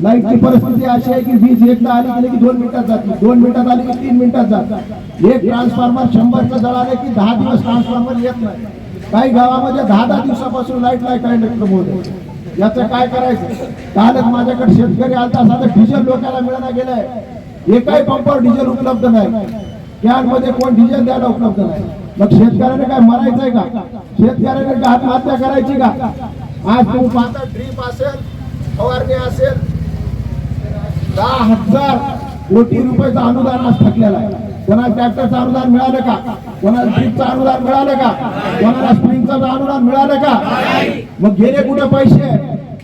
लाईटची परिस्थिती अशी आहे की वीज एकदा आली की 2 मिनिटात जाते, 2 मिनिटात आली की 3 मिनिटात जाते. एक ट्रान्सफॉर्मर 100चं जळाले की 10 दिवस ट्रान्सफॉर्मर येत नाही. काही गावामध्ये 10 दिवसापासून लाईट नाही कंडक्टर मोड. याचं काय करायचं? कालच माझ्याकडे शेतकरी आलता, साधं डिझेल लोकांना मिळायला गेलंय. एकाही पंपावर डिझेल उपलब्ध नाही, कॅनमध्ये कोण डिझेल द्यायला उपलब्ध नाही. मग शेतकऱ्याने काय मरायचंय का? शेतकऱ्याने काय आत्महत्या करायची का? आज तुम्ही पाहता ड्रीप असेल, फवारणी असेल, 10,000 कोटी रुपयाचं अनुदान आज थकलेलं आहे. कोणाला ट्रॅक्टरचं अनुदान मिळालं का? कोणाला ड्रीपचं अनुदान मिळालं का? कोणाला स्प्रिंगचं अनुदान मिळालं का? मग गेले कुठे पैसे?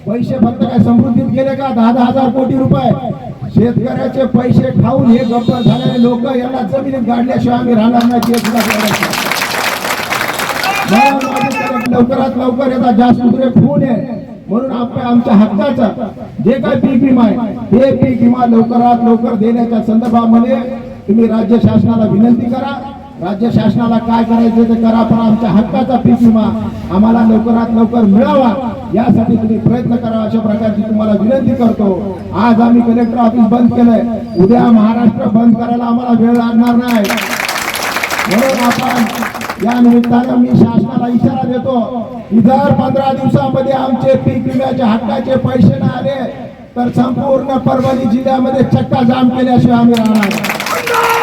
पैसे फक्त काय समृद्धीत गेले का? 10,000 कोटी रुपये शेतकऱ्याचे पैसे खाऊन हे गप्पर झालेले लोक यांना जमिनीत गाडल्याशिवाय आम्ही राहणार नाही. लवकरात लवकर याचा जास्त खून आहे. म्हणून आमच्या हक्काचं जे काय पीक विमा आहे हे पीक विमा लवकरात लवकर देण्याच्या संदर्भामध्ये तुम्ही राज्य शासनाला विनंती करा. राज्य शासनाला काय करायचं ते करा, पण आमच्या हक्काचा पीक विमा आम्हाला लवकरात लवकर मिळावा यासाठी तुम्ही प्रयत्न करा, अशा प्रकारची तुम्हाला विनंती करतो. आज आम्ही कलेक्टर ऑफिस बंद केलंय, उद्या महाराष्ट्र बंद करायला आम्हाला वेळ लागणार नाही. म्हणून आपण या निमित्तानं मी शासनाला इशारा देतो की जर 15 दिवसामध्ये आमचे पीक विम्याच्या हक्काचे पैसे नाही आले तर संपूर्ण परभणी जिल्ह्यामध्ये चक्का जाम केल्याशिवाय आम्ही राहणार.